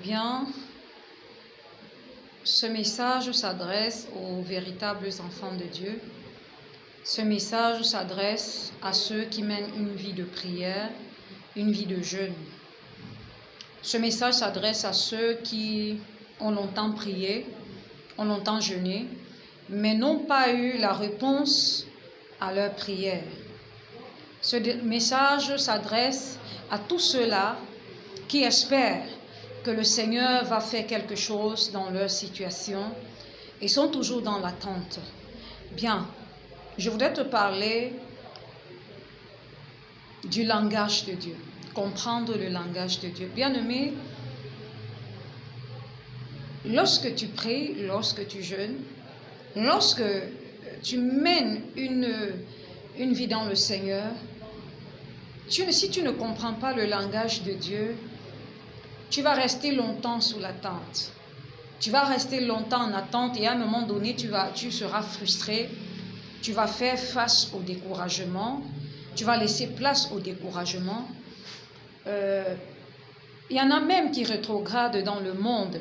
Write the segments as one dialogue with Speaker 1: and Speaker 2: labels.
Speaker 1: Bien, ce message s'adresse aux véritables enfants de Dieu. Ce message s'adresse à ceux qui mènent une vie de prière, une vie de jeûne. Ce message s'adresse à ceux qui ont longtemps prié, ont longtemps jeûné, mais n'ont pas eu la réponse à leur prière. Ce message s'adresse à tous ceux-là qui espèrent que le Seigneur va faire quelque chose dans leur situation et sont toujours dans l'attente. Bien, je voudrais te parler du langage de Dieu, comprendre le langage de Dieu. Bien-aimé, lorsque tu pries, lorsque tu jeûnes, lorsque tu mènes une vie dans le Seigneur, si tu ne comprends pas le langage de Dieu, tu vas rester longtemps sous l'attente. Tu vas rester longtemps en attente et à un moment donné, tu seras frustré. Tu vas faire face au découragement. Tu vas laisser place au découragement. Il y en a même qui rétrogradent dans le monde,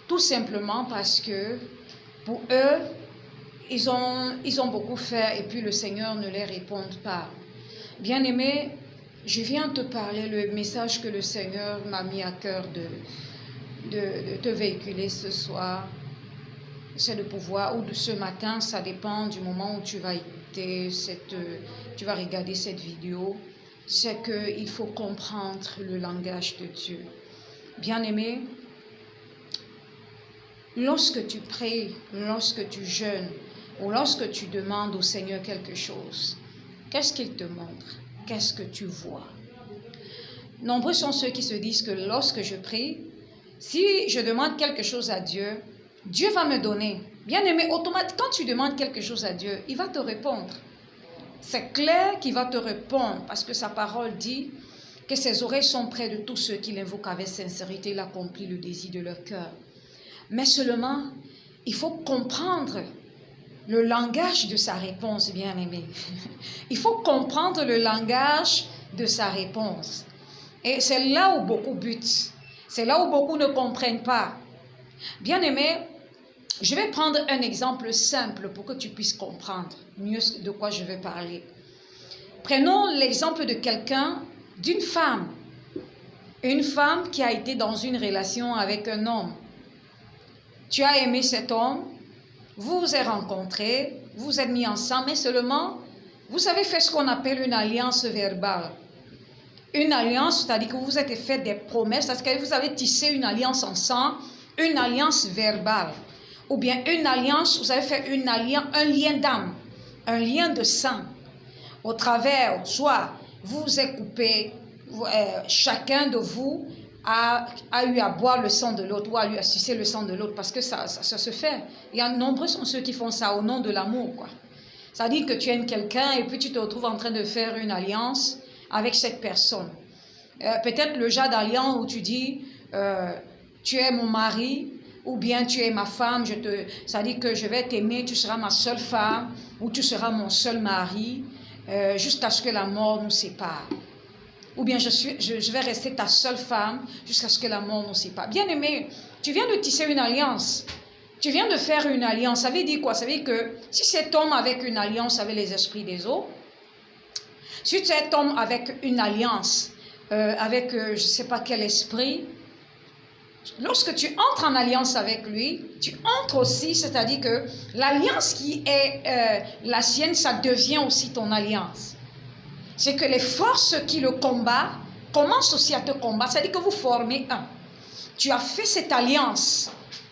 Speaker 1: tout simplement parce que pour eux, ils ont beaucoup fait et puis le Seigneur ne les répond pas. Bien-aimé, je viens te parler le message que le Seigneur m'a mis à cœur de te véhiculer ce soir. C'est de pouvoir, ou de ce matin, ça dépend du moment où tu vas écouter, tu vas regarder cette vidéo. C'est qu'il faut comprendre le langage de Dieu. Bien-aimé, lorsque tu pries, lorsque tu jeûnes, ou lorsque tu demandes au Seigneur quelque chose, qu'est-ce qu'il te montre? Qu'est-ce que tu vois? Nombreux sont ceux qui se disent que lorsque je prie, si je demande quelque chose à Dieu, Dieu va me donner. Bien-aimé, automatiquement, quand tu demandes quelque chose à Dieu, il va te répondre. C'est clair qu'il va te répondre parce que sa parole dit que ses oreilles sont près de tous ceux qui l'invoquent avec sincérité. Il accomplit le désir de leur cœur. Mais seulement, il faut comprendre le langage de sa réponse, bien-aimé. Il faut comprendre le langage de sa réponse. Et c'est là où beaucoup butent. C'est là où beaucoup ne comprennent pas. Bien-aimé, je vais prendre un exemple simple pour que tu puisses comprendre mieux de quoi je vais parler. Prenons l'exemple de quelqu'un, d'une femme. Une femme qui a été dans une relation avec un homme. Tu as aimé cet homme, vous vous êtes rencontrés, vous vous êtes mis ensemble, mais seulement, vous avez fait ce qu'on appelle une alliance verbale. Une alliance, c'est-à-dire que vous vous êtes fait des promesses, c'est-à-dire que vous avez tissé une alliance ensemble, une alliance verbale. Ou bien une alliance, vous avez fait un lien d'âme, un lien de sang. Au travers, soit vous vous êtes coupé, chacun de vous a eu à boire le sang de l'autre ou a eu à sucer le sang de l'autre parce que ça se fait. Il y a nombreux sont ceux qui font ça au nom de l'amour, quoi. Ça dit que tu aimes quelqu'un et puis tu te retrouves en train de faire une alliance avec cette personne. Peut-être le genre d'alliance où tu dis tu es mon mari ou bien tu es ma femme, ça dit que je vais t'aimer, tu seras ma seule femme ou tu seras mon seul mari jusqu'à ce que la mort nous sépare. Ou bien je vais rester ta seule femme jusqu'à ce que la mort nous sépare. Bien-aimé, tu viens de tisser une alliance. Tu viens de faire une alliance. Ça veut dire quoi? Ça veut dire que si cet homme avec une alliance avec les esprits des eaux, si cet homme avec une alliance avec je ne sais pas quel esprit, lorsque tu entres en alliance avec lui, tu entres aussi, c'est-à-dire que l'alliance qui est la sienne, ça devient aussi ton alliance. C'est que les forces qui le combattent commencent aussi à te combattre. C'est-à-dire que vous formez un. Tu as fait cette alliance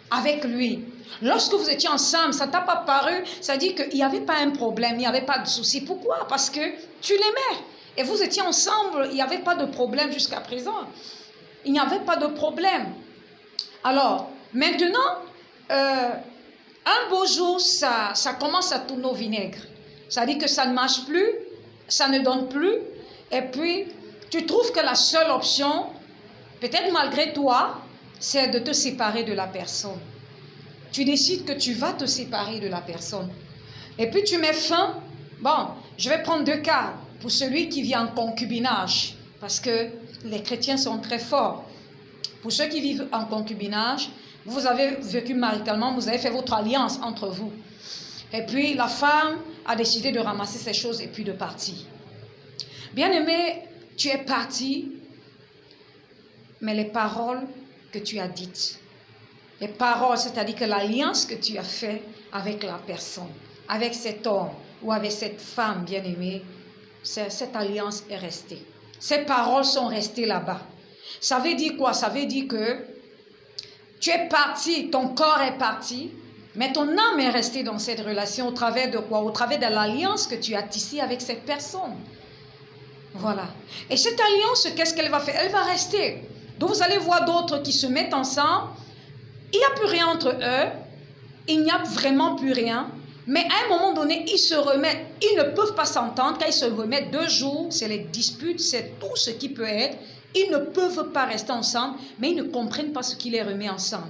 Speaker 1: avec lui. Lorsque vous étiez ensemble, ça ne t'a pas paru, c'est-à-dire qu'il n'y avait pas un problème, il n'y avait pas de souci. Pourquoi? Parce que tu l'aimais. Et vous étiez ensemble, il n'y avait pas de problème jusqu'à présent. Il n'y avait pas de problème. Alors, maintenant, un beau jour, ça commence à tourner au vinaigre. C'est-à-dire que ça ne marche plus. Ça ne donne plus, et puis tu trouves que la seule option, peut-être malgré toi, c'est de te séparer de la personne. Tu décides que tu vas te séparer de la personne. Et puis tu mets fin, bon, je vais prendre deux cas, pour celui qui vit en concubinage, parce que les chrétiens sont très forts. Pour ceux qui vivent en concubinage, vous avez vécu maritalement, vous avez fait votre alliance entre vous. Et puis la femme a décidé de ramasser ses choses et puis de partir. Bien-aimé, tu es parti, mais les paroles que tu as dites, les paroles, c'est-à-dire que l'alliance que tu as faite avec la personne, avec cet homme ou avec cette femme bien-aimée, cette alliance est restée. Ces paroles sont restées là-bas. Ça veut dire quoi? Ça veut dire que tu es parti, ton corps est parti, mais ton âme est restée dans cette relation au travers de quoi? Au travers de l'alliance que tu as tissée avec cette personne. Voilà. Et cette alliance, qu'est-ce qu'elle va faire? Elle va rester. Donc vous allez voir d'autres qui se mettent ensemble. Il n'y a plus rien entre eux. Il n'y a vraiment plus rien. Mais à un moment donné, ils se remettent. Ils ne peuvent pas s'entendre. Quand ils se remettent 2 jours, c'est les disputes, c'est tout ce qui peut être. Ils ne peuvent pas rester ensemble, mais ils ne comprennent pas ce qui les remet ensemble.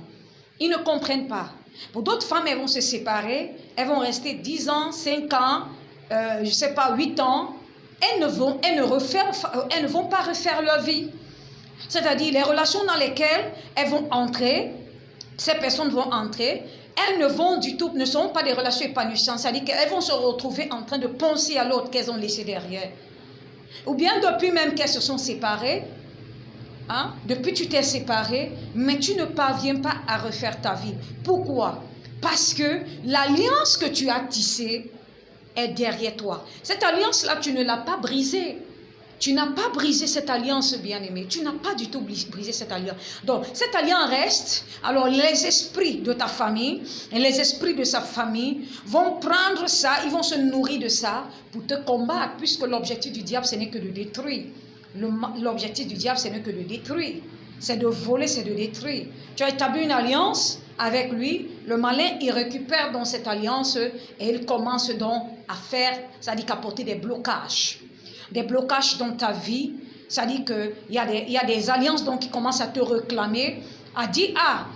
Speaker 1: Ils ne comprennent pas. Pour d'autres femmes, elles vont se séparer. Elles vont rester 10 ans, 5 ans, je ne sais pas, 8 ans. Elles ne vont pas refaire leur vie. C'est-à-dire les relations dans lesquelles elles vont entrer, ces personnes vont entrer, elles ne seront pas des relations épanouissantes. C'est-à-dire qu'elles vont se retrouver en train de penser à l'autre qu'elles ont laissé derrière. Ou bien depuis même qu'elles se sont séparées, depuis tu t'es séparé, mais tu ne parviens pas à refaire ta vie. Pourquoi? Parce que l'alliance que tu as tissée est derrière toi. Cette alliance-là, tu ne l'as pas brisée. Tu n'as pas brisé cette alliance, bien-aimé. Tu n'as pas du tout brisé cette alliance. Donc, cette alliance reste. Alors, les esprits de ta famille et les esprits de sa famille vont prendre ça, ils vont se nourrir de ça pour te combattre, puisque l'objectif du diable, ce n'est que de détruire. L'objectif du diable, ce n'est que de détruire. C'est de voler, c'est de détruire. Tu as établi une alliance avec lui. Le malin, il récupère dans cette alliance et il commence donc à faire, c'est-à-dire qu'à porter des blocages. Des blocages dans ta vie. C'est-à-dire qu'il y a des alliances donc, qui commencent à te réclamer. À dire,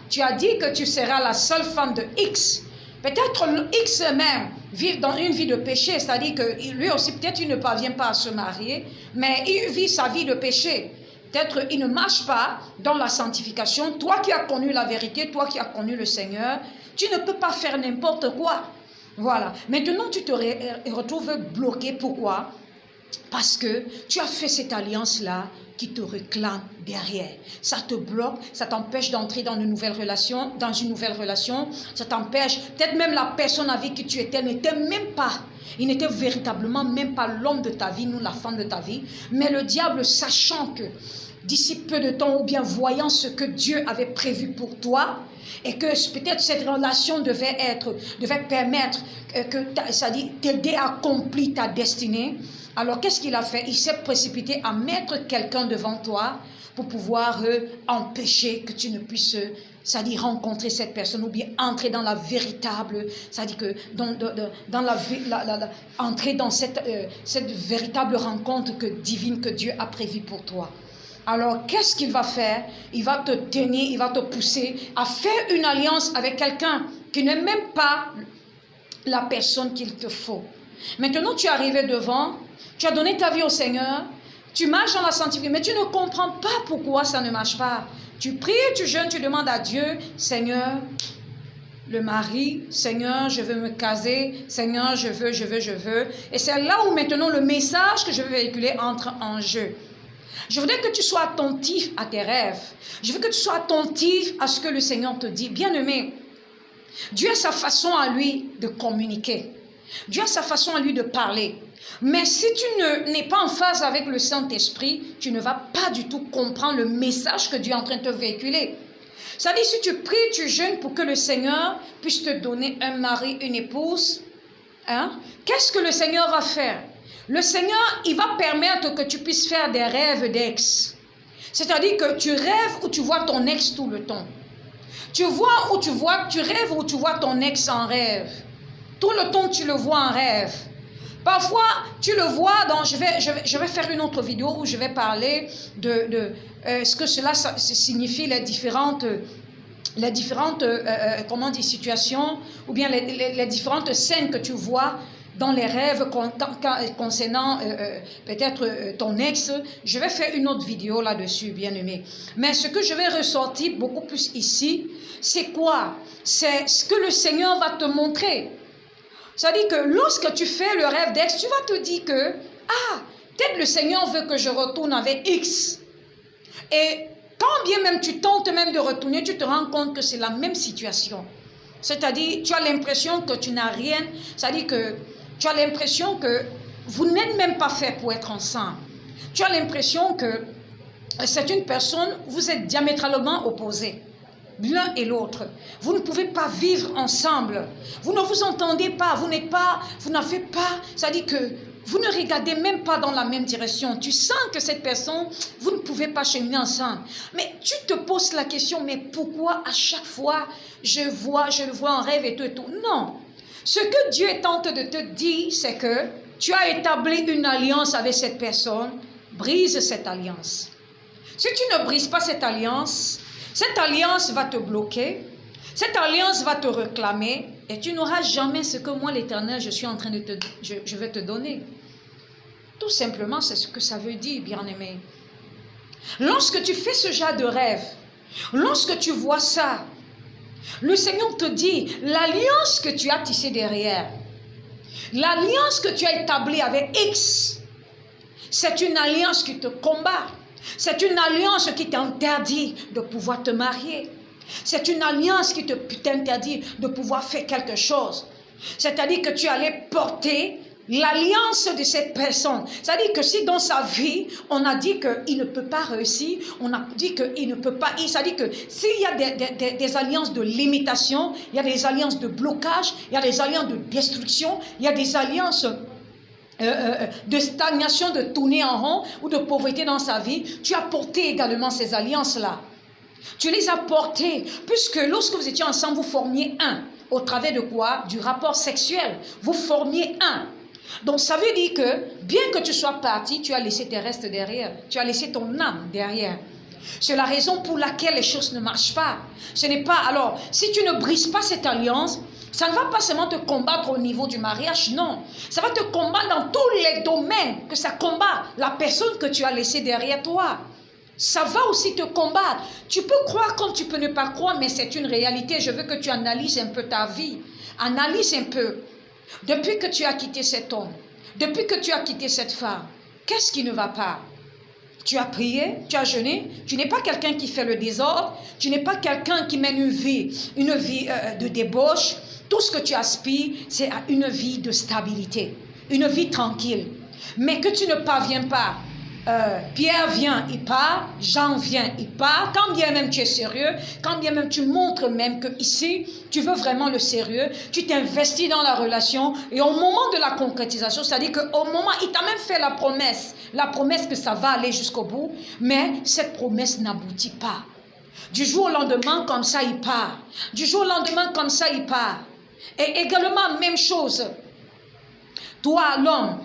Speaker 1: tu as dit que tu seras la seule femme de X. Peut-être X même vit dans une vie de péché, c'est-à-dire que lui aussi, peut-être il ne parvient pas à se marier, mais il vit sa vie de péché. Peut-être il ne marche pas dans la sanctification. Toi qui as connu la vérité, toi qui as connu le Seigneur, tu ne peux pas faire n'importe quoi. Voilà. Maintenant, tu te retrouves bloqué. Pourquoi? Parce que tu as fait cette alliance-là qui te réclame derrière. Ça te bloque, ça t'empêche d'entrer dans une nouvelle relation, ça t'empêche, peut-être même la personne avec qui tu étais n'était même pas, il n'était véritablement même pas l'homme de ta vie, ou la femme de ta vie, mais le diable, sachant que d'ici peu de temps, ou bien voyant ce que Dieu avait prévu pour toi, et que peut-être cette relation devait permettre c'est-à-dire t'aider à accomplir ta destinée. Alors qu'est-ce qu'il a fait? Il s'est précipité à mettre quelqu'un devant toi pour pouvoir empêcher que tu ne puisses, c'est-à-dire rencontrer cette personne ou bien entrer dans la véritable, c'est-à-dire que entrer dans cette véritable rencontre divine que Dieu a prévue pour toi. Alors, qu'est-ce qu'il va faire? Il va te tenir, il va te pousser à faire une alliance avec quelqu'un qui n'est même pas la personne qu'il te faut. Maintenant, tu es arrivé devant, tu as donné ta vie au Seigneur, tu marches dans la sanctification, mais tu ne comprends pas pourquoi ça ne marche pas. Tu pries, tu jeûnes, tu demandes à Dieu, Seigneur, le mari, Seigneur, je veux me caser, Seigneur, je veux. Et c'est là où maintenant le message que je veux véhiculer entre en jeu. Je voudrais que tu sois attentif à tes rêves. Je veux que tu sois attentif à ce que le Seigneur te dit. Bien-aimé, Dieu a sa façon à lui de communiquer. Dieu a sa façon à lui de parler. Mais si tu n'es pas en phase avec le Saint-Esprit, tu ne vas pas du tout comprendre le message que Dieu est en train de te véhiculer. C'est-à-dire, si tu pries, tu jeûnes pour que le Seigneur puisse te donner un mari, une épouse, qu'est-ce que le Seigneur va faire? Le Seigneur, il va permettre que tu puisses faire des rêves d'ex. C'est-à-dire que tu rêves où tu vois ton ex tout le temps. Tu rêves où tu vois ton ex en rêve. Tout le temps, tu le vois en rêve. Parfois, tu le vois dans... Je vais faire une autre vidéo où je vais parler de ce que cela signifie, les différentes situations, ou bien les différentes scènes que tu vois dans les rêves concernant peut-être ton ex. Je vais faire une autre vidéo là-dessus, bien-aimé. Mais ce que je vais ressortir beaucoup plus ici, c'est quoi? C'est ce que le Seigneur va te montrer. C'est-à-dire que lorsque tu fais le rêve d'ex, tu vas te dire que, peut-être le Seigneur veut que je retourne avec X. Et quand bien même tu tentes même de retourner, tu te rends compte que c'est la même situation. C'est-à-dire, tu as l'impression que tu n'as rien. C'est-à-dire que tu as l'impression que vous n'êtes même pas fait pour être ensemble. Tu as l'impression que c'est une personne, vous êtes diamétralement opposés, l'un et l'autre. Vous ne pouvez pas vivre ensemble. Vous ne vous entendez pas, vous n'avez pas, c'est-à-dire que vous ne regardez même pas dans la même direction. Tu sens que cette personne, vous ne pouvez pas cheminer ensemble. Mais tu te poses la question, mais pourquoi à chaque fois je le vois en rêve et tout et tout? Non. Ce que Dieu est en train de te dire, c'est que tu as établi une alliance avec cette personne. Brise cette alliance. Si tu ne brises pas cette alliance va te bloquer. Cette alliance va te réclamer et tu n'auras jamais ce que moi, l'Éternel, je suis en train de je vais te donner. Tout simplement, c'est ce que ça veut dire, bien-aimé. Lorsque tu fais ce genre de rêve, lorsque tu vois ça, le Seigneur te dit, l'alliance que tu as tissée derrière, l'alliance que tu as établie avec X, c'est une alliance qui te combat. C'est une alliance qui t'interdit de pouvoir te marier. C'est une alliance qui t'interdit de pouvoir faire quelque chose. C'est-à-dire que tu allais porter l'alliance de cette personne. C'est-à-dire que si dans sa vie, on a dit qu'il ne peut pas réussir, on a dit qu'il ne peut pas... C'est-à-dire que s'il y a des alliances de limitation, il y a des alliances de blocage, il y a des alliances de destruction, il y a des alliances... de stagnation, de tourner en rond ou de pauvreté dans sa vie, tu as porté également ces alliances-là. Tu les as portées, puisque lorsque vous étiez ensemble, vous formiez un. Au travers de quoi? Du rapport sexuel. Vous formiez un. Donc ça veut dire que, bien que tu sois parti, tu as laissé tes restes derrière. Tu as laissé ton âme derrière. C'est la raison pour laquelle les choses ne marchent pas. Ce n'est pas... Alors, si tu ne brises pas cette alliance, ça ne va pas seulement te combattre au niveau du mariage, non. Ça va te combattre dans tous les domaines que ça combat la personne que tu as laissée derrière toi. Ça va aussi te combattre. Tu peux croire comme tu peux ne pas croire, mais c'est une réalité. Je veux que tu analyses un peu ta vie. Analyse un peu. Depuis que tu as quitté cet homme, depuis que tu as quitté cette femme, qu'est-ce qui ne va pas? Tu as prié, tu as jeûné, tu n'es pas quelqu'un qui fait le désordre, tu n'es pas quelqu'un qui mène une vie de débauche. Tout ce que tu aspires, c'est à une vie de stabilité, une vie tranquille. Mais que tu ne parviens pas. Pierre vient, il part. Jean vient, il part. Quand bien même tu es sérieux, quand bien même tu montres même que ici, tu veux vraiment le sérieux, tu t'investis dans la relation et au moment de la concrétisation, c'est-à-dire qu'au moment, il t'a même fait la promesse que ça va aller jusqu'au bout, mais cette promesse n'aboutit pas. Du jour au lendemain, comme ça, il part. Du jour au lendemain, comme ça, il part. Et également, même chose. Toi, l'homme,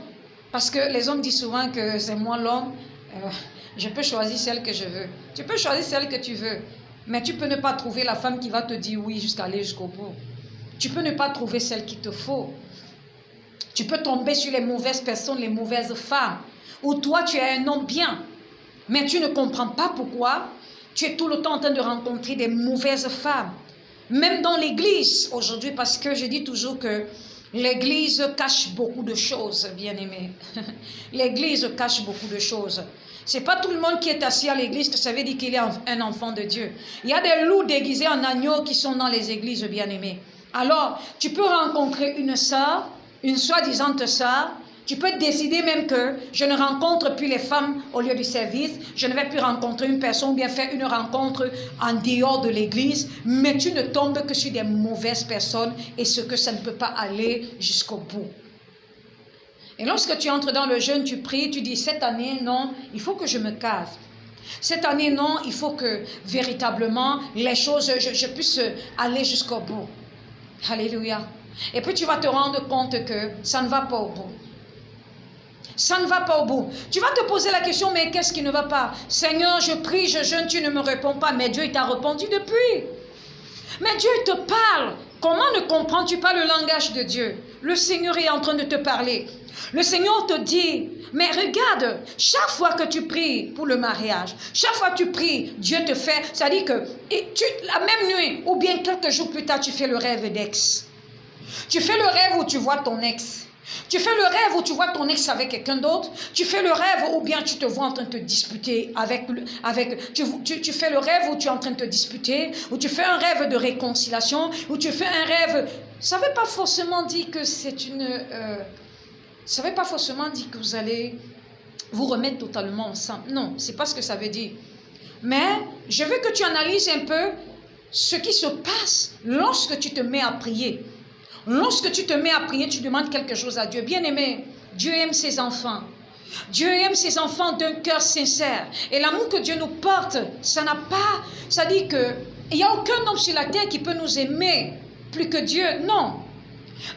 Speaker 1: parce que les hommes disent souvent que c'est moi l'homme, je peux choisir celle que je veux. Tu peux choisir celle que tu veux, mais tu peux ne pas trouver la femme qui va te dire oui jusqu'à aller jusqu'au bout. Tu peux ne pas trouver celle qu'il te faut. Tu peux tomber sur les mauvaises personnes, les mauvaises femmes, ou toi tu es un homme bien, mais tu ne comprends pas pourquoi tu es tout le temps en train de rencontrer des mauvaises femmes. Même dans l'église aujourd'hui, parce que je dis toujours que l'église cache beaucoup de choses, bien-aimés. L'église cache beaucoup de choses. Ce n'est pas tout le monde qui est assis à l'église que ça veut dire qu'il est un enfant de Dieu. Il y a des loups déguisés en agneaux qui sont dans les églises, bien-aimés. Alors, tu peux rencontrer une sœur, une soi-disant sœur. Tu peux décider même que je ne rencontre plus les femmes au lieu du service, je ne vais plus rencontrer une personne ou bien faire une rencontre en dehors de l'église, mais tu ne tombes que sur des mauvaises personnes et ce que ça ne peut pas aller jusqu'au bout. Et lorsque tu entres dans le jeûne, tu pries, tu dis cette année, non, il faut que je me case. Cette année, non, il faut que véritablement les choses, je puisse aller jusqu'au bout. Alléluia. Et puis tu vas te rendre compte que ça ne va pas au bout. Ça ne va pas au bout. Tu vas te poser la question, mais qu'est-ce qui ne va pas? Seigneur, je prie, je jeûne, tu ne me réponds pas. Mais Dieu, il t'a répondu depuis. Mais Dieu te parle. Comment ne comprends-tu pas le langage de Dieu? le Seigneur est en train de te parler. Le Seigneur te dit, mais regarde, chaque fois que tu pries pour le mariage, chaque fois que tu pries, Dieu te fait, c'est-à-dire que la même nuit, ou bien quelques jours plus tard, tu fais le rêve d'ex. Tu fais le rêve où tu vois ton ex. Tu fais le rêve où tu vois ton ex avec quelqu'un d'autre. Tu fais le rêve où bien tu te vois en train de te disputer tu fais le rêve où tu es en train de te disputer, où tu fais un rêve de réconciliation, où tu fais un rêve. Ça ne veut pas forcément dire que c'est une... ça ne veut pas forcément dire que vous allez vous remettre totalement ensemble. Non, c'est pas ce que ça veut dire. Mais je veux que tu analyses un peu ce qui se passe lorsque tu te mets à prier. Lorsque tu te mets à prier, tu demandes quelque chose à Dieu. Bien-aimé, Dieu aime ses enfants. Dieu aime ses enfants d'un cœur sincère. Et l'amour que Dieu nous porte, ça dit que il n'y a aucun homme sur la terre qui peut nous aimer plus que Dieu. Non.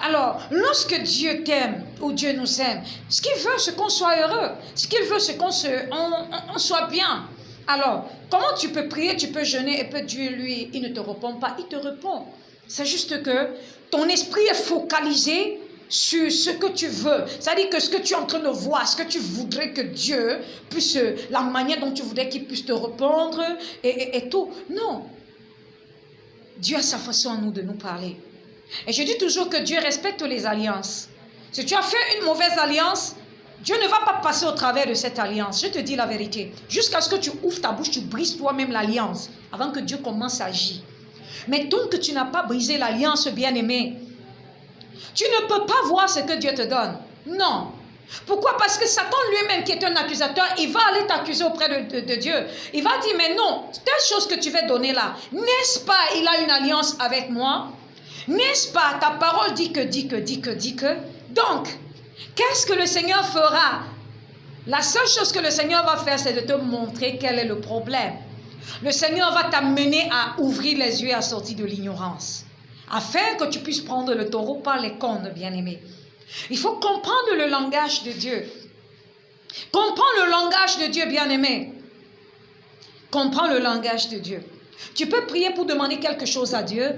Speaker 1: Alors, lorsque Dieu t'aime ou Dieu nous aime, ce qu'il veut, c'est qu'on soit heureux. Ce qu'il veut, c'est qu'on soit bien. Alors, comment tu peux prier, tu peux jeûner et puis Dieu, lui, il ne te répond pas. Il te répond. C'est juste que ton esprit est focalisé sur ce que tu veux. C'est-à-dire que ce que tu es en train de voir, ce que tu voudrais que Dieu puisse, la manière dont tu voudrais qu'il puisse te répondre et tout. Non. Dieu a sa façon à nous de nous parler. Et je dis toujours que Dieu respecte les alliances. Si tu as fait une mauvaise alliance, Dieu ne va pas passer au travers de cette alliance. Je te dis la vérité. Jusqu'à ce que tu ouvres ta bouche, tu brises toi-même l'alliance avant que Dieu commence à agir. Mais tant que tu n'as pas brisé l'alliance, bien-aimé, tu ne peux pas voir ce que Dieu te donne. Non. Pourquoi? Parce que Satan lui-même, qui est un accusateur, il va aller t'accuser auprès de Dieu. Il va dire, mais non, telle chose que tu vas donner là, n'est-ce pas, il a une alliance avec moi? N'est-ce pas, ta parole dit que. Donc, qu'est-ce que le Seigneur fera? La seule chose que le Seigneur va faire, c'est de te montrer quel est le problème. Le Seigneur va t'amener à ouvrir les yeux et à sortir de l'ignorance, afin que tu puisses prendre le taureau par les cornes, bien-aimé. Il faut comprendre le langage de Dieu. Comprends le langage de Dieu, bien-aimé. Comprends le langage de Dieu. Tu peux prier pour demander quelque chose à Dieu,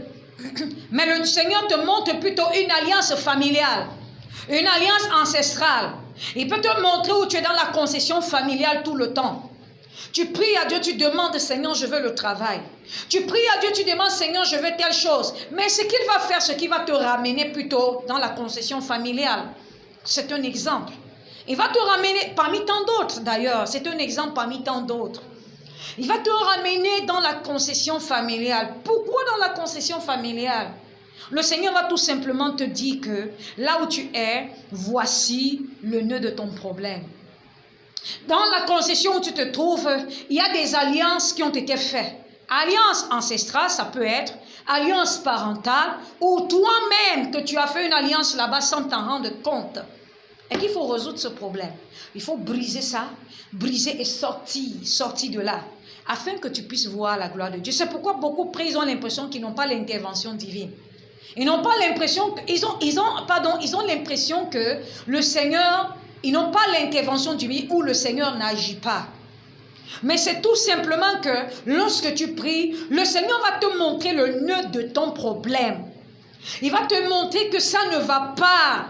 Speaker 1: mais le Seigneur te montre plutôt une alliance familiale, une alliance ancestrale. Il peut te montrer où tu es dans la concession familiale tout le temps. Tu pries à Dieu, tu demandes, Seigneur, je veux le travail. Tu pries à Dieu, tu demandes, Seigneur, je veux telle chose. Mais ce qu'il va faire, ce qui va te ramener plutôt dans la concession familiale. C'est un exemple. Il va te ramener, parmi tant d'autres d'ailleurs, c'est un exemple parmi tant d'autres. Il va te ramener dans la concession familiale. Pourquoi dans la concession familiale? Le Seigneur va tout simplement te dire que là où tu es, voici le nœud de ton problème. Dans la concession où tu te trouves, il y a des alliances qui ont été faites. Alliance ancestrale, ça peut être. Alliance parentale, ou toi-même que tu as fait une alliance là-bas sans t'en rendre compte. Et qu'il faut résoudre ce problème. Il faut briser ça, briser et sortir de là, afin que tu puisses voir la gloire de Dieu. C'est pourquoi beaucoup prient, ils ont l'impression qu'ils n'ont pas l'intervention divine. Ils n'ont pas l'impression, ils ont l'impression que le Seigneur, ils n'ont pas l'intervention divine ou le Seigneur n'agit pas. Mais c'est tout simplement que lorsque tu pries, le Seigneur va te montrer le nœud de ton problème. Il va te montrer que ça ne va pas.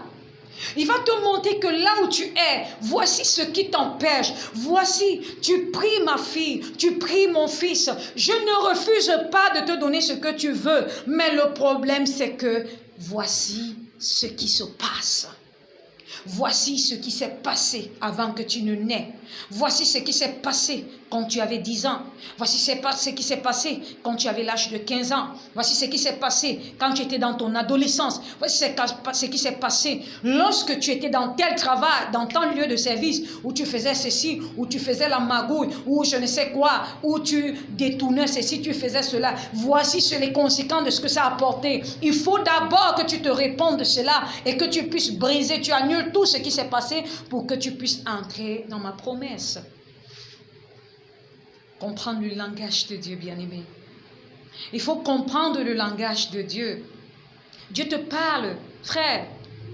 Speaker 1: Il va te montrer que là où tu es, voici ce qui t'empêche. Voici, tu pries ma fille, tu pries mon fils. Je ne refuse pas de te donner ce que tu veux. Mais le problème, c'est que voici ce qui se passe. Voici ce qui s'est passé avant que tu ne naies. Voici ce qui s'est passé quand tu avais 10 ans. Voici ce qui s'est passé quand tu avais l'âge de 15 ans. Voici ce qui s'est passé quand tu étais dans ton adolescence. Voici ce qui s'est passé lorsque tu étais dans tel travail, dans ton lieu de service, où tu faisais ceci, où tu faisais la magouille, ou je ne sais quoi, où tu détournais ceci, tu faisais cela. Voici les conséquences de ce que ça a apporté. Il faut d'abord que tu te répondes de cela et que tu puisses briser, tu annules tout ce qui s'est passé pour que tu puisses entrer dans ma promesse. Comprendre le langage de Dieu, bien-aimé. Il faut comprendre le langage de Dieu. Dieu te parle, frère,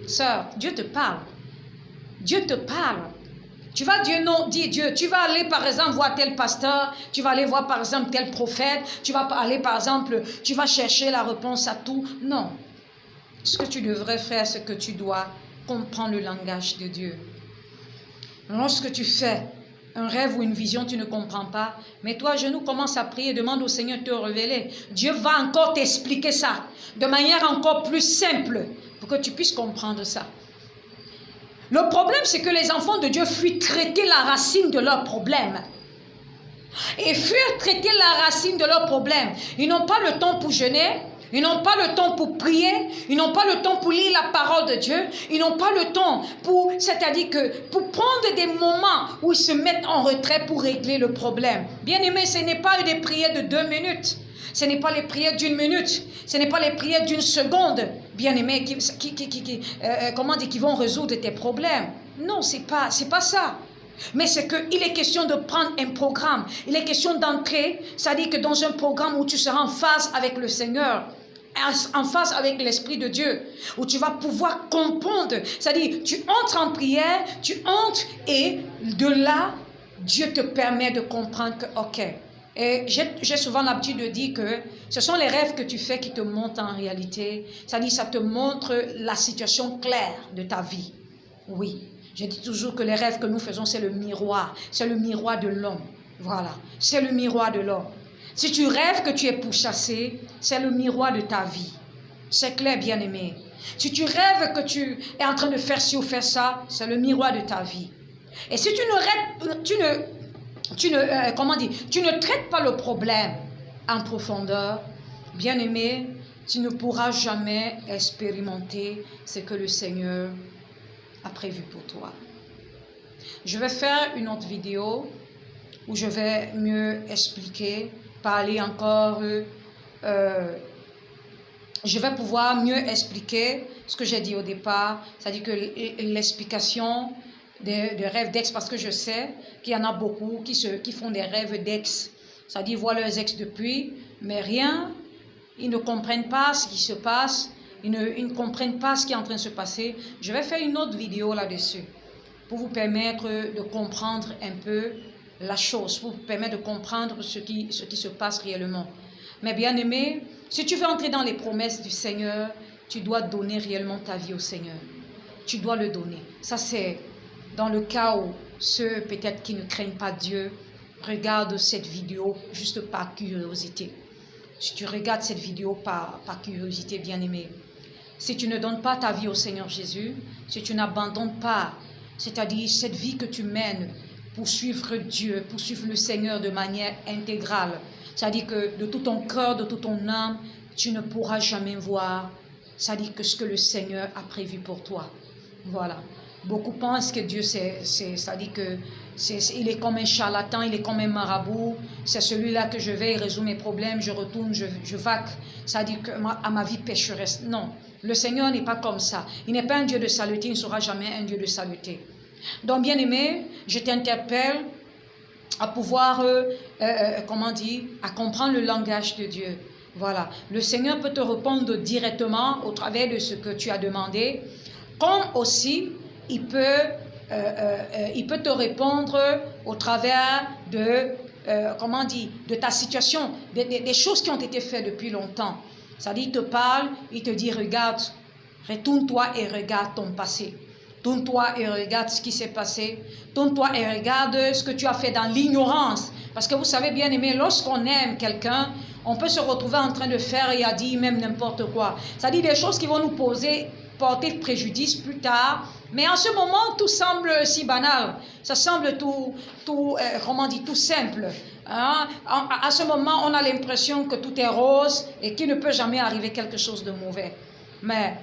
Speaker 1: sœur, Dieu te parle. Dieu te parle. Tu vas dire non, dis Dieu. Tu vas aller par exemple voir tel pasteur, tu vas aller voir par exemple tel prophète, tu vas aller par exemple, tu vas chercher la réponse à tout. Non. Ce que tu devrais faire, c'est que tu dois comprendre le langage de Dieu. Lorsque tu fais un rêve ou une vision, tu ne comprends pas, mets-toi à genoux, commence à prier, demande au Seigneur de te révéler. Dieu va encore t'expliquer ça de manière encore plus simple pour que tu puisses comprendre ça. Le problème, c'est que les enfants de Dieu fuient traiter la racine de leurs problèmes. Et fuient traiter la racine de leurs problèmes. Ils n'ont pas le temps pour jeûner. Ils n'ont pas le temps pour prier, ils n'ont pas le temps pour lire la parole de Dieu, ils n'ont pas le temps pour, c'est-à-dire que pour prendre des moments où ils se mettent en retrait pour régler le problème. Bien aimé, ce n'est pas des prières de 2 minutes, ce n'est pas les prières d'1 minute, ce n'est pas les prières d'1 seconde, bien aimé, qui vont résoudre tes problèmes. Non, c'est pas ça. Mais c'est qu'il est question de prendre un programme. Il est question d'entrer, c'est-à-dire que dans un programme où tu seras en phase avec le Seigneur, en phase avec l'Esprit de Dieu, où tu vas pouvoir comprendre. C'est-à-dire, tu entres en prière, tu entres et de là, Dieu te permet de comprendre que, ok. Et j'ai souvent l'habitude de dire que ce sont les rêves que tu fais qui te montrent en réalité. C'est-à-dire, ça te montre la situation claire de ta vie. Oui. Je dis toujours que les rêves que nous faisons, c'est le miroir de l'homme. Voilà, c'est le miroir de l'homme. Si tu rêves que tu es pourchassé, c'est le miroir de ta vie. C'est clair, bien-aimé. Si tu rêves que tu es en train de faire ci ou faire ça, c'est le miroir de ta vie. Et si tu ne traites pas le problème en profondeur, bien-aimé, tu ne pourras jamais expérimenter ce que le Seigneur a prévu pour toi. Je vais faire une autre vidéo où je vais mieux expliquer, parler encore, je vais pouvoir mieux expliquer ce que j'ai dit au départ, c'est-à-dire que l'explication des rêves d'ex, parce que je sais qu'il y en a beaucoup qui font des rêves d'ex, c'est-à-dire ils voient leurs ex depuis, mais rien, ils ne comprennent pas ce qui se passe. Ils ne comprennent pas ce qui est en train de se passer. Je vais faire une autre vidéo là-dessus pour vous permettre de comprendre un peu la chose, pour vous permettre de comprendre ce qui se passe réellement. Mais bien aimé, si tu veux entrer dans les promesses du Seigneur, tu dois donner réellement ta vie au Seigneur. Tu dois le donner. Ça, c'est dans le cas où ceux peut-être qui ne craignent pas Dieu regardent cette vidéo juste par curiosité. Si tu regardes cette vidéo par curiosité, bien-aimé, si tu ne donnes pas ta vie au Seigneur Jésus, si tu n'abandonnes pas, c'est-à-dire cette vie que tu mènes pour suivre Dieu, pour suivre le Seigneur de manière intégrale, c'est-à-dire que de tout ton cœur, de toute ton âme, tu ne pourras jamais voir, c'est-à-dire que ce que le Seigneur a prévu pour toi. Voilà. Beaucoup pensent que Dieu, c'est-à-dire que il est comme un charlatan, il est comme un marabout. C'est celui-là que je vais, il résout mes problèmes, je retourne, je vaque. C'est-à-dire que à ma vie pécheresse. Non, le Seigneur n'est pas comme ça. Il n'est pas un Dieu de saluté, il ne sera jamais un Dieu de saluté. Donc, bien-aimé, je t'interpelle à pouvoir, à comprendre le langage de Dieu. Voilà. Le Seigneur peut te répondre directement au travers de ce que tu as demandé, comme aussi il peut te répondre au travers de, de ta situation, des choses qui ont été faites depuis longtemps. C'est-à-dire, il te parle, il te dit, regarde, retourne-toi et regarde ton passé. Tourne-toi et regarde ce qui s'est passé. Tourne-toi et regarde ce que tu as fait dans l'ignorance. Parce que vous savez, bien aimé, lorsqu'on aime quelqu'un, on peut se retrouver en train de faire et à dire même n'importe quoi. C'est-à-dire des choses qui vont nous porter préjudice plus tard. Mais en ce moment, tout semble si banal. Ça semble tout simple. Hein? À ce moment, on a l'impression que tout est rose et qu'il ne peut jamais arriver quelque chose de mauvais. Mais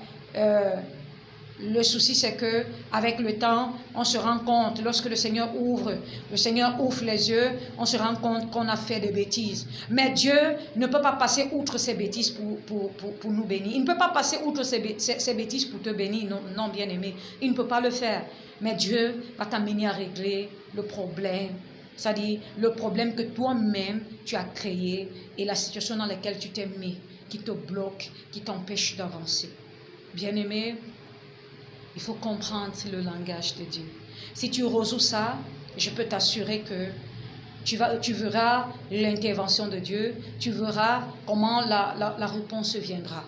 Speaker 1: le souci, c'est que avec le temps, on se rend compte, lorsque le Seigneur ouvre les yeux, on se rend compte qu'on a fait des bêtises. Mais Dieu ne peut pas passer outre ces bêtises pour nous bénir. Il ne peut pas passer outre ces bêtises pour te bénir, non bien-aimé. Il ne peut pas le faire. Mais Dieu va t'amener à régler le problème. C'est-à-dire le problème que toi-même tu as créé et la situation dans laquelle tu t'es mis, qui te bloque, qui t'empêche d'avancer. Bien-aimé, il faut comprendre le langage de Dieu. Si tu résous ça, je peux t'assurer que tu verras l'intervention de Dieu, tu verras comment la réponse viendra.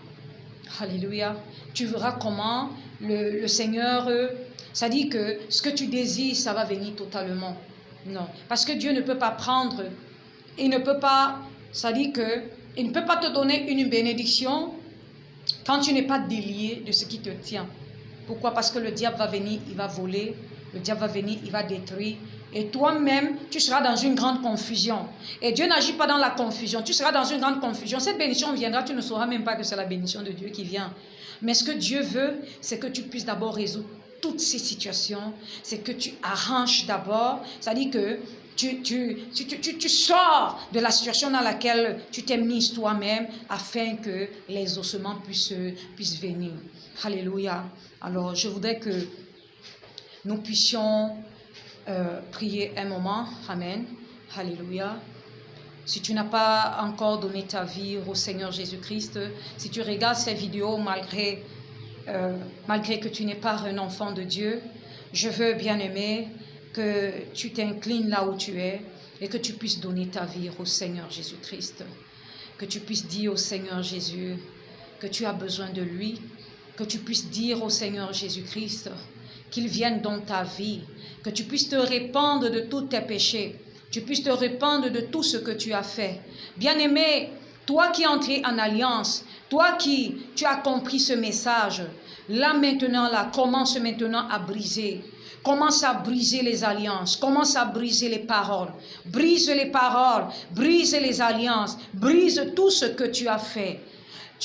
Speaker 1: Alléluia. Tu verras comment le Seigneur, ça dit que ce que tu désires, ça va venir totalement. Non. Parce que Dieu ne peut pas prendre, il ne peut pas, ça dit que il ne peut pas te donner une bénédiction quand tu n'es pas délié de ce qui te tient. Pourquoi? Parce que le diable va venir, il va voler, le diable va venir, il va détruire. Et toi-même, tu seras dans une grande confusion. Et Dieu n'agit pas dans la confusion. Tu seras dans une grande confusion. Cette bénédiction viendra, tu ne sauras même pas que c'est la bénédiction de Dieu qui vient. Mais ce que Dieu veut, c'est que tu puisses d'abord résoudre toutes ces situations. C'est que tu arranges d'abord. C'est-à-dire que tu sors de la situation dans laquelle tu t'es mise toi-même afin que les ossements puissent venir. Alléluia. Alors, je voudrais que nous puissions prier un moment. Amen. Alléluia. Si tu n'as pas encore donné ta vie au Seigneur Jésus-Christ, si tu regardes ces vidéos malgré que tu n'es pas un enfant de Dieu, je veux, bien-aimé, que tu t'inclines là où tu es et que tu puisses donner ta vie au Seigneur Jésus-Christ. Que tu puisses dire au Seigneur Jésus que tu as besoin de lui, que tu puisses dire au Seigneur Jésus-Christ qu'il vienne dans ta vie, que tu puisses te répandre de tous tes péchés, tu puisses te répandre de tout ce que tu as fait. Bien-aimé, toi qui es entré en alliance, toi qui tu as compris ce message, là maintenant, commence maintenant à briser. Commence à briser les alliances, commence à briser les paroles. Brise les paroles, brise les alliances, brise tout ce que tu as fait.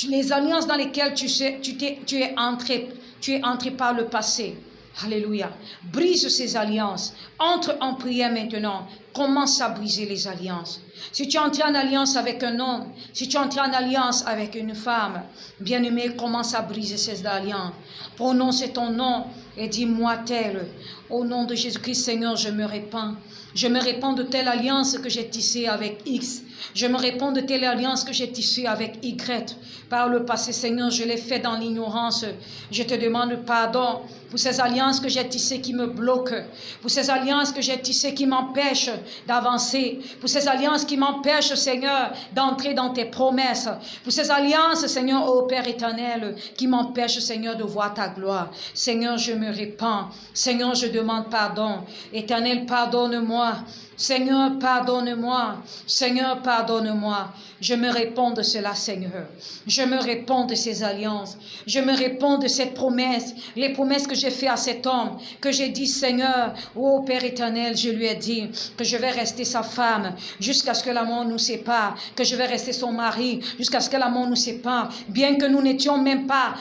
Speaker 1: Les alliances dans lesquelles tu es entré par le passé. Alléluia. Brise ces alliances. Entre en prière maintenant. Commence à briser les alliances. Si tu es entré en alliance avec un homme, si tu es entré en alliance avec une femme, bien-aimé, commence à briser ces alliances. Prononce ton nom et dis-moi tel. Au nom de Jésus-Christ, Seigneur, je me répands. Je me répands de telle alliance que j'ai tissée avec X. Je me répands de telle alliance que j'ai tissée avec Y. Par le passé, Seigneur, je l'ai fait dans l'ignorance. Je te demande pardon pour ces alliances que j'ai tissées qui me bloquent. Pour ces alliances que j'ai tissées qui m'empêchent d'avancer. Pour ces alliances qui m'empêchent, Seigneur, d'entrer dans tes promesses. Pour ces alliances, Seigneur, ô Père éternel, qui m'empêchent, Seigneur, de voir ta gloire. Seigneur, je me répands. Seigneur, je demande pardon. Éternel, pardonne-moi. Seigneur, pardonne-moi. Seigneur, pardonne-moi. Je me réponds de cela, Seigneur. Je me réponds de ces alliances. Je me réponds de cette promesse. Les promesses que j'ai faites à cet homme. Que j'ai dit, Seigneur, ô Père éternel, je lui ai dit que je vais rester sa femme jusqu'à ce que la mort nous sépare. Que je vais rester son mari jusqu'à ce que la mort nous sépare. Bien que nous n'étions même pas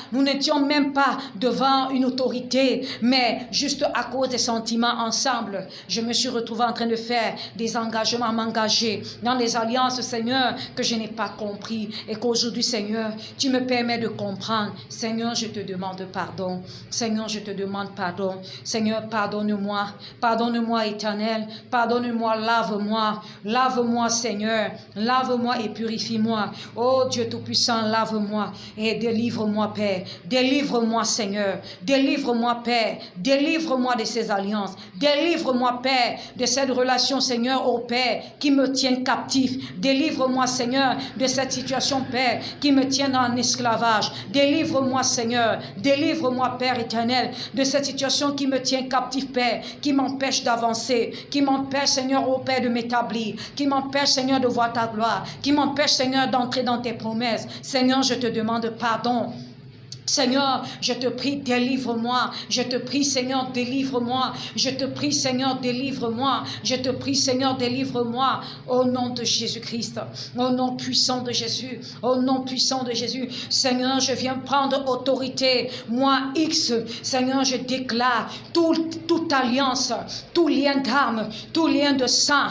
Speaker 1: devant une autorité, mais juste à cause des sentiments ensemble, je me suis retrouvé en train de faire des engagements, m'engager dans des alliances, Seigneur, que je n'ai pas compris et qu'aujourd'hui, Seigneur, tu me permets de comprendre. Seigneur, je te demande pardon. Seigneur, je te demande pardon. Seigneur, pardonne-moi. Pardonne-moi, éternel. Pardonne-moi, lave-moi. Lave-moi, Seigneur. Lave-moi et purifie-moi. Oh Dieu Tout-Puissant, lave-moi et délivre-moi, Père. Délivre-moi, Seigneur. Délivre-moi, Père. Délivre-moi de ces alliances. Délivre-moi, Père, de cette relation, Seigneur, ô Père, qui me tient captif. Délivre-moi, Seigneur, de cette situation, Père, qui me tient en esclavage. Délivre-moi, Seigneur. Délivre-moi, Père éternel, de cette situation qui me tient captif, Père, qui m'empêche d'avancer, qui m'empêche, Seigneur, ô Père, de m'établir, qui m'empêche, Seigneur, de voir ta gloire, qui m'empêche, Seigneur, d'entrer dans tes promesses. Seigneur, je te demande pardon. Seigneur, je te prie, délivre-moi. Je te prie, Seigneur, délivre-moi. Je te prie, Seigneur, délivre-moi. Je te prie, Seigneur, délivre-moi. Au nom de Jésus-Christ. Au nom puissant de Jésus. Au nom puissant de Jésus. Seigneur, je viens prendre autorité. Moi, X. Seigneur, je déclare toute alliance, tout lien d'âme, tout lien de sang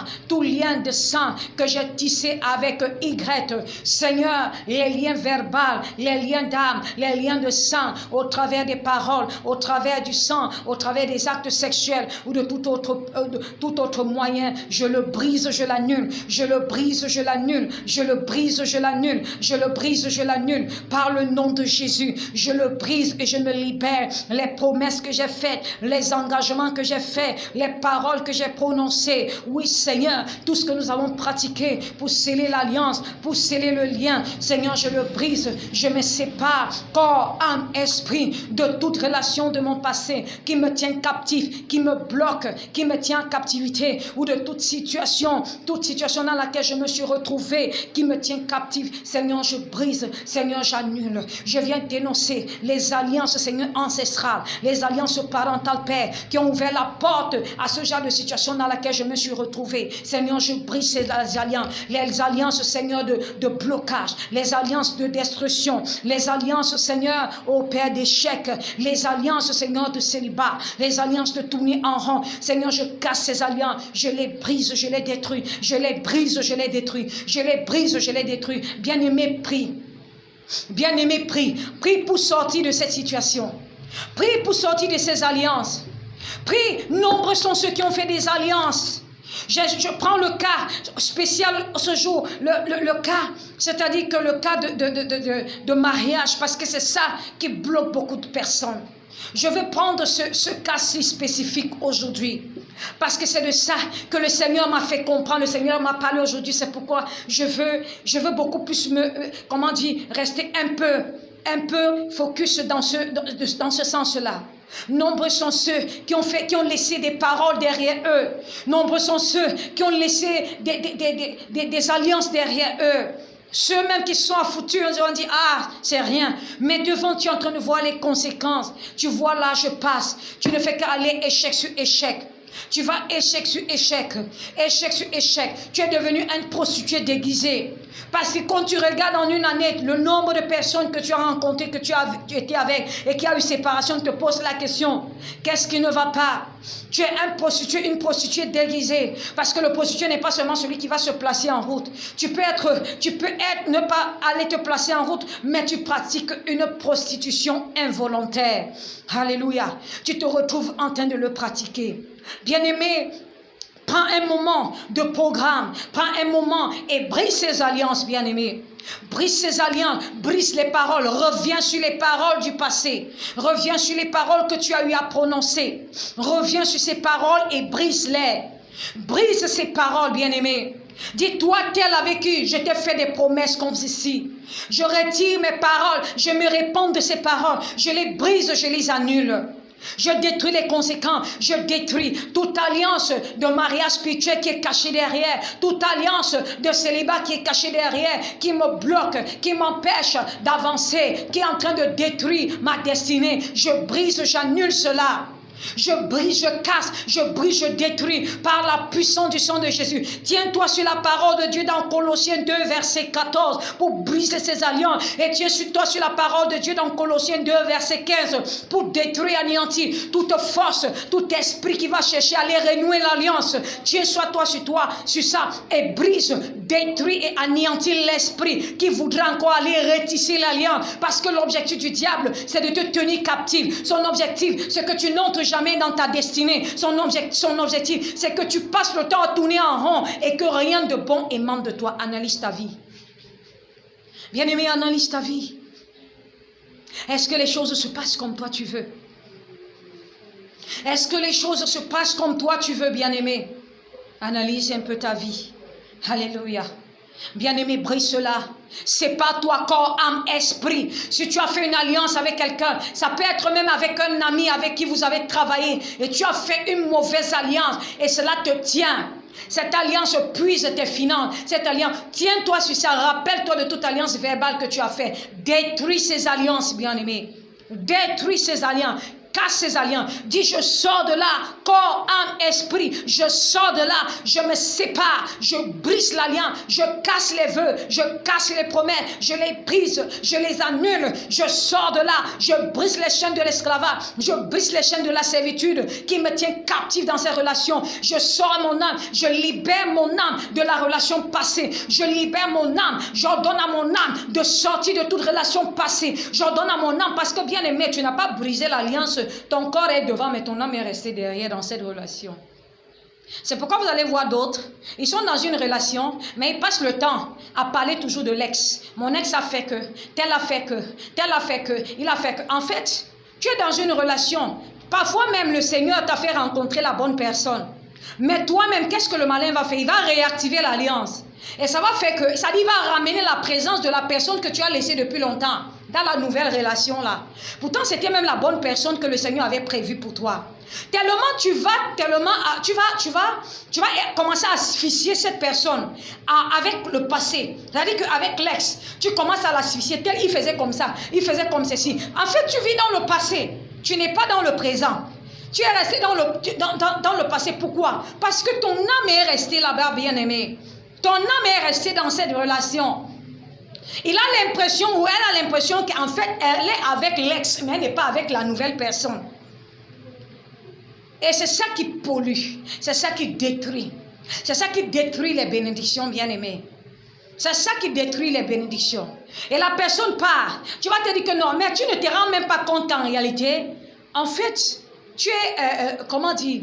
Speaker 1: que j'ai tissé avec Y. Seigneur, les liens verbaux, les liens d'âme, les liens de le sang, au travers des paroles, au travers du sang, au travers des actes sexuels ou de tout autre moyen. Je le brise, je l'annule. Je le brise, je l'annule. Je le brise, je l'annule. Je le brise, je l'annule. Par le nom de Jésus, je le brise et je me libère. Les promesses que j'ai faites, les engagements que j'ai faits, les paroles que j'ai prononcées. Oui, Seigneur, tout ce que nous avons pratiqué pour sceller l'alliance, pour sceller le lien, Seigneur, je le brise. Je me sépare, corps, âme, esprit, de toute relation de mon passé qui me tient captif, qui me bloque, qui me tient en captivité, ou de toute situation dans laquelle je me suis retrouvée, qui me tient captif. Seigneur, je brise, Seigneur, j'annule. Je viens dénoncer les alliances, Seigneur, ancestrales, les alliances parentales, Père, qui ont ouvert la porte à ce genre de situation dans laquelle je me suis retrouvée. Seigneur, je brise ces alliances, les alliances, Seigneur, de blocage, les alliances de destruction, les alliances, Seigneur, au Père, d'échec, les alliances, Seigneur, de célibat, les alliances de tourner en rond. Seigneur, je casse ces alliances, je les brise, je les détruis, je les brise, je les détruis, je les brise, je les détruis. Bien-aimé, prie. Bien-aimé, prie. Prie pour sortir de cette situation. Prie pour sortir de ces alliances. Prie, nombreux sont ceux qui ont fait des alliances. Je prends le cas spécial ce jour, le cas, c'est-à-dire que le cas de mariage, parce que c'est ça qui bloque beaucoup de personnes. Je vais prendre ce cas-ci spécifique aujourd'hui, parce que c'est de ça que le Seigneur m'a fait comprendre, le Seigneur m'a parlé aujourd'hui, c'est pourquoi je veux beaucoup plus rester un peu focus dans ce sens-là. Nombreux sont ceux qui ont laissé des paroles derrière eux. Nombreux sont ceux qui ont laissé des alliances derrière eux. Ceux-mêmes qui sont affoutus, on dit, ah, c'est rien. Mais devant, tu es en train de voir les conséquences. Tu vois, là, je passe. Tu ne fais qu'aller échec sur échec. Tu vas échec sur échec, échec sur échec. Tu es devenu une prostituée déguisée. Parce que quand tu regardes en une année le nombre de personnes que tu as rencontrées, que tu étais avec et qui a eu séparation, te pose la question, qu'est-ce qui ne va pas? Tu es une prostituée déguisée. Parce que le prostitué n'est pas seulement celui qui va se placer en route. Tu peux ne pas aller te placer en route, mais tu pratiques une prostitution involontaire. Alléluia. Tu te retrouves en train de le pratiquer. Bien-aimé, prends un moment de programme, prends un moment et brise ces alliances, bien-aimé. Brise ces alliances, brise les paroles, reviens sur les paroles du passé, reviens sur les paroles que tu as eu à prononcer, reviens sur ces paroles et brise-les. Brise ces paroles, bien-aimé. Dis-toi, tel a vécu, je t'ai fait des promesses comme ceci. Je retire mes paroles, je me réponds de ces paroles, je les brise, je les annule. Je détruis les conséquences, je détruis toute alliance de mariage spirituel qui est cachée derrière, toute alliance de célibat qui est cachée derrière, qui me bloque, qui m'empêche d'avancer, qui est en train de détruire ma destinée. Je brise, j'annule cela. Je brise, je casse, je brise, je détruis par la puissance du sang de Jésus. Tiens-toi sur la parole de Dieu dans Colossiens 2, verset 14 pour briser ces alliances. Et tiens-toi sur la parole de Dieu dans Colossiens 2, verset 15 pour détruire, anéantir toute force, tout esprit qui va chercher à aller renouer l'alliance. Tiens-toi sur ça et brise, détruis et anéantis l'esprit qui voudra encore aller retisser l'alliance. Parce que l'objectif du diable, c'est de te tenir captif. Son objectif, c'est que tu n'entres jamais dans ta destinée. Son objectif, c'est que tu passes le temps à tourner en rond et que rien de bon émane de toi. Analyse ta vie. Bien-aimé, analyse ta vie. Est-ce que les choses se passent comme toi tu veux? Est-ce que les choses se passent comme toi tu veux, bien-aimé? Analyse un peu ta vie. Alléluia. Bien-aimé, brise cela. C'est pas toi, corps, âme, esprit. Si tu as fait une alliance avec quelqu'un, ça peut être même avec un ami avec qui vous avez travaillé et tu as fait une mauvaise alliance et cela te tient. Cette alliance puise tes finances. Cette alliance, tiens-toi sur ça. Rappelle-toi de toute alliance verbale que tu as fait. Détruis ces alliances, bien-aimé. Détruis ces alliances. casse ces alliances. Dis, je sors de là, corps, âme, esprit. Je sors de là, je me sépare, je brise l'alliance, je casse les vœux, je casse les promesses, je les brise, je les annule. Je sors de là, je brise les chaînes de l'esclavage, je brise les chaînes de la servitude qui me tient captif dans ces relations. Je sors mon âme, je libère mon âme de la relation passée. Je libère mon âme, j'ordonne à mon âme de sortir de toute relation passée. J'ordonne à mon âme, parce que bien aimé, tu n'as pas brisé l'alliance. Ton corps est devant, mais ton âme est restée derrière dans cette relation. C'est pourquoi vous allez voir d'autres, ils sont dans une relation, mais ils passent le temps à parler toujours de l'ex. Mon ex a fait que, tel a fait que, tel a fait que, il a fait que. En fait, tu es dans une relation. Parfois même le Seigneur t'a fait rencontrer la bonne personne. Mais toi-même, qu'est-ce que le malin va faire? Il va réactiver l'alliance. Et ça va faire que, ça dit, il va ramener la présence de la personne que tu as laissée depuis longtemps dans la nouvelle relation là. Pourtant, c'était même la bonne personne que le Seigneur avait prévue pour toi. Tellement tu vas commencer à asphyxier cette personne avec le passé. C'est-à-dire qu'avec l'ex, tu commences à l'asphyxier. Tel, il faisait comme ça, il faisait comme ceci. En fait, tu vis dans le passé. Tu n'es pas dans le présent. Tu es resté dans le passé. Pourquoi? Parce que ton âme est restée là-bas, bien-aimé. Ton âme est restée dans cette relation. Il a l'impression, ou elle a l'impression qu'en fait, elle est avec l'ex, mais elle n'est pas avec la nouvelle personne. Et c'est ça qui pollue. C'est ça qui détruit. C'est ça qui détruit les bénédictions, bien-aimés. C'est ça qui détruit les bénédictions. Et la personne part. Tu vas te dire que non, mais tu ne te rends même pas compte en réalité. En fait, tu es, comment dire,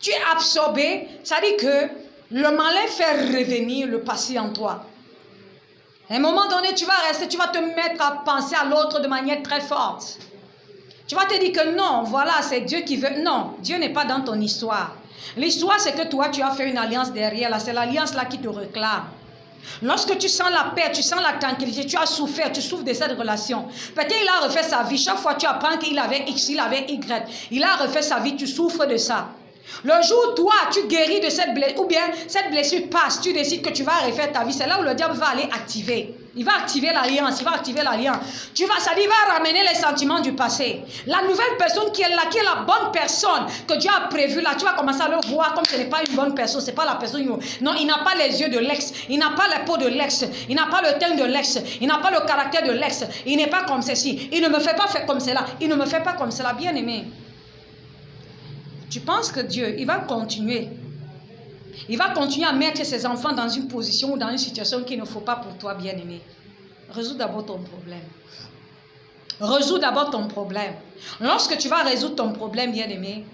Speaker 1: tu es absorbé. Ça dit que le malin fait revenir le passé en toi. À un moment donné, tu vas rester, tu vas te mettre à penser à l'autre de manière très forte. Tu vas te dire que non, voilà, c'est Dieu qui veut. Non, Dieu n'est pas dans ton histoire. L'histoire, c'est que toi, tu as fait une alliance derrière là. C'est l'alliance là qui te réclame. Lorsque tu sens la paix, tu sens la tranquillité, tu as souffert, tu souffres de cette relation. Peut-être il a refait sa vie. Chaque fois, tu apprends qu'il avait X, il avait Y. Il a refait sa vie, tu souffres de ça. Le jour où toi, tu guéris de cette blessure, ou bien cette blessure passe, tu décides que tu vas refaire ta vie, c'est là où le diable va aller activer. Il va activer l'alliance, il va activer l'alliance. Ça dit, il va ramener les sentiments du passé. La nouvelle personne qui est là, qui est la bonne personne que Dieu a prévue là, tu vas commencer à le voir comme ce n'est pas une bonne personne, c'est pas la personne. Non, il n'a pas les yeux de l'ex, il n'a pas la peau de l'ex, il n'a pas le teint de l'ex, il n'a pas le caractère de l'ex, il n'est pas comme ceci, il ne me fait pas faire comme cela, il ne me fait pas comme cela, bien aimé. Tu penses que Dieu, il va continuer. Il va continuer à mettre ses enfants dans une position ou dans une situation qu'il ne faut pas pour toi, bien-aimé. Résous d'abord ton problème. Résous d'abord ton problème. Lorsque tu vas résoudre ton problème, bien-aimé,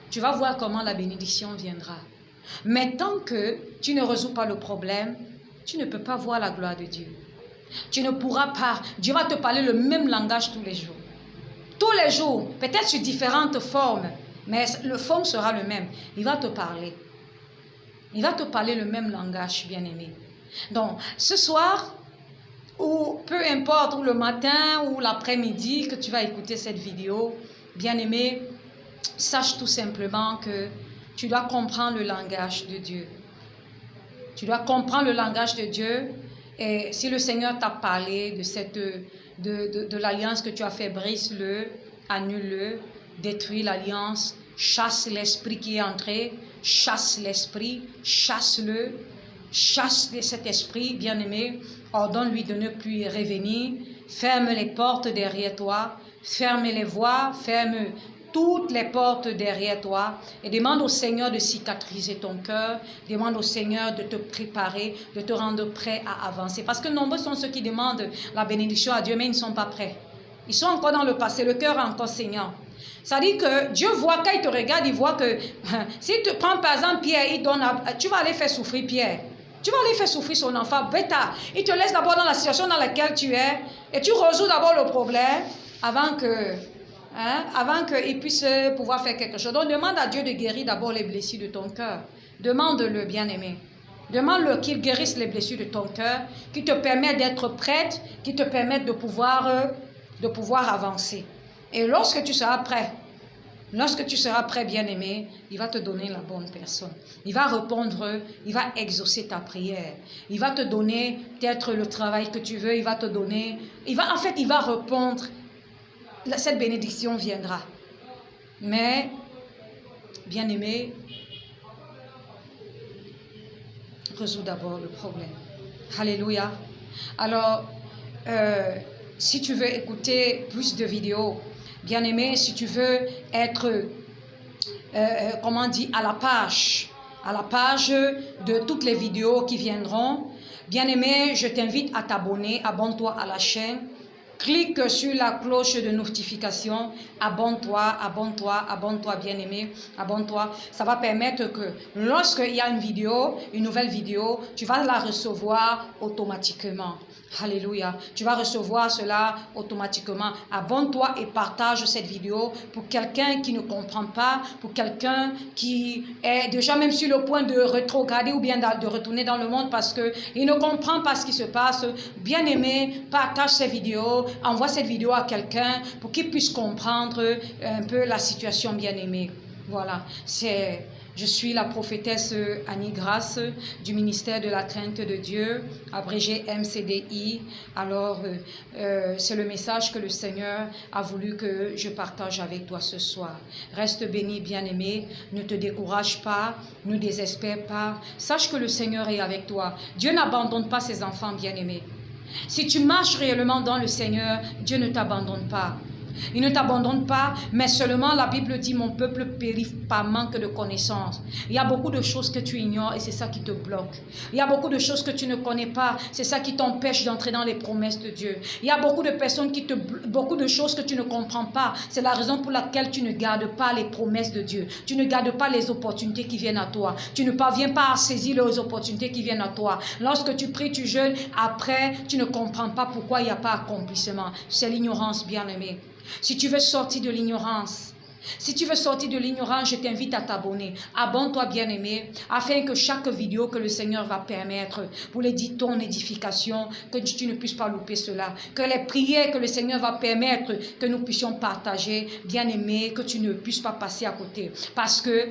Speaker 1: tu vas voir comment la bénédiction viendra. Mais tant que tu ne résous pas le problème, tu ne peux pas voir la gloire de Dieu. Tu ne pourras pas. Dieu va te parler le même langage tous les jours. Tous les jours, peut-être sous différentes formes. Mais le fond sera le même. Il va te parler. Il va te parler le même langage, bien-aimé. Donc, ce soir, ou peu importe, ou le matin, ou l'après-midi, que tu vas écouter cette vidéo, bien-aimé, sache tout simplement que tu dois comprendre le langage de Dieu. Tu dois comprendre le langage de Dieu. Et si le Seigneur t'a parlé de l'alliance que tu as fait, brise-le, annule-le, détruis l'alliance, chasse l'esprit qui est entré, chasse l'esprit, chasse-le, chasse cet esprit, bien-aimé, ordonne-lui de ne plus y revenir, ferme les portes derrière toi, ferme les voies, ferme toutes les portes derrière toi et demande au Seigneur de cicatriser ton cœur, demande au Seigneur de te préparer, de te rendre prêt à avancer. Parce que nombreux sont ceux qui demandent la bénédiction à Dieu, mais ils ne sont pas prêts. Ils sont encore dans le passé, le cœur est encore saignant. Ça dit que Dieu voit, quand il te regarde, il voit que si tu prends par exemple Pierre, il donne tu vas aller faire souffrir Pierre. Tu vas aller faire souffrir son enfant. Bêta, il te laisse d'abord dans la situation dans laquelle tu es et tu résous d'abord le problème avant qu'il puisse pouvoir faire quelque chose. Donc demande à Dieu de guérir d'abord les blessures de ton cœur. Demande-le, bien-aimé. Demande-le qu'il guérisse les blessures de ton cœur, qui te permettent d'être prête, qui te permettent de pouvoir avancer. Et lorsque tu seras prêt, bien-aimé, il va te donner la bonne personne. Il va répondre, il va exaucer ta prière. Il va te donner peut-être le travail que tu veux, il va te donner, il va répondre. Cette bénédiction viendra. Mais, bien-aimé, résous d'abord le problème. Alléluia. Alors, si tu veux écouter plus de vidéos, bien-aimé, si tu veux être, comment on dit, à la page de toutes les vidéos qui viendront, bien-aimé, je t'invite à t'abonner, abonne-toi à la chaîne. Clique sur la cloche de notification, abonne-toi, bien-aimé, abonne-toi. Ça va permettre que lorsqu'il y a une nouvelle vidéo, tu vas la recevoir automatiquement. Alléluia. Tu vas recevoir cela automatiquement. Abonne-toi et partage cette vidéo pour quelqu'un qui ne comprend pas, pour quelqu'un qui est déjà même sur le point de rétrograder ou bien de retourner dans le monde parce qu'il ne comprend pas ce qui se passe. Bien-aimé, partage cette vidéo, envoie cette vidéo à quelqu'un pour qu'il puisse comprendre un peu la situation, bien-aimé. Voilà, je suis la prophétesse Annie Grace du ministère de la crainte de Dieu, abrégé MCDI. Alors, c'est le message que le Seigneur a voulu que je partage avec toi ce soir. Reste béni, bien-aimé, ne te décourage pas, ne désespère pas. Sache que le Seigneur est avec toi. Dieu n'abandonne pas ses enfants, bien-aimés. Si tu marches réellement dans le Seigneur, Dieu ne t'abandonne pas. Il ne t'abandonne pas, mais seulement la Bible dit mon peuple périt par manque de connaissance. Il y a beaucoup de choses que tu ignores et c'est ça qui te bloque. Il y a beaucoup de choses que tu ne connais pas, c'est ça qui t'empêche d'entrer dans les promesses de Dieu. Il y a beaucoup de personnes beaucoup de choses que tu ne comprends pas. C'est la raison pour laquelle tu ne gardes pas les promesses de Dieu. Tu ne gardes pas les opportunités qui viennent à toi. Tu ne parviens pas à saisir les opportunités qui viennent à toi. Lorsque tu pries, tu jeûnes, après tu ne comprends pas pourquoi il n'y a pas accomplissement. C'est l'ignorance, bien-aimé. Si tu veux sortir de l'ignorance, je t'invite à t'abonner. Abonne-toi, bien-aimé, afin que chaque vidéo que le Seigneur va permettre pour ton édification, que tu ne puisses pas louper cela. Que les prières que le Seigneur va permettre que nous puissions partager, bien-aimé, que tu ne puisses pas passer à côté. Parce que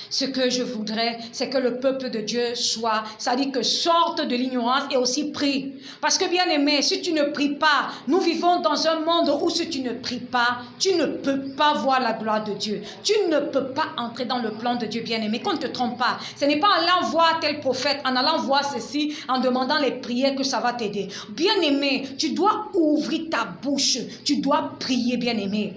Speaker 1: ce que je voudrais, c'est que le peuple de Dieu soit, c'est-à-dire que sorte de l'ignorance et aussi prie. Parce que bien aimé, si tu ne pries pas, nous vivons dans un monde où si tu ne pries pas, tu ne peux pas voir la gloire de Dieu. Tu ne peux pas entrer dans le plan de Dieu, bien aimé. Qu'on ne te trompe pas. Ce n'est pas en allant voir tel prophète, en allant voir ceci, en demandant les prières que ça va t'aider. Bien aimé, tu dois ouvrir ta bouche. Tu dois prier, bien aimé.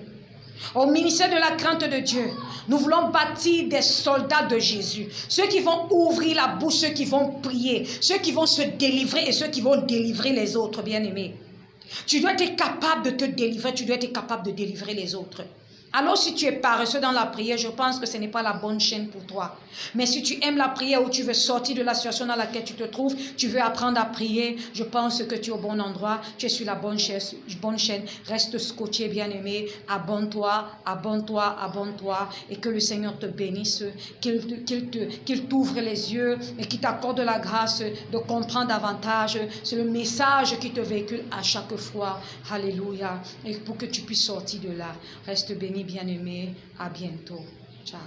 Speaker 1: Au ministère de la crainte de Dieu, nous voulons bâtir des soldats de Jésus. Ceux qui vont ouvrir la bouche, ceux qui vont prier, ceux qui vont se délivrer et ceux qui vont délivrer les autres, bien-aimés. Tu dois être capable de te délivrer, tu dois être capable de délivrer les autres. Alors si tu es paresseux dans la prière, je pense que ce n'est pas la bonne chaîne pour toi. Mais si tu aimes la prière ou tu veux sortir de la situation dans laquelle tu te trouves, tu veux apprendre à prier, je pense que tu es au bon endroit, tu es sur la bonne chaîne. Reste scotché, bien-aimé, abonne-toi, et que le Seigneur te bénisse, qu'il t'ouvre les yeux et qu'il t'accorde la grâce de comprendre davantage. C'est le message qui te véhicule à chaque fois. Alléluia. Et pour que tu puisses sortir de là, reste béni, bien-aimé. À bientôt. Ciao.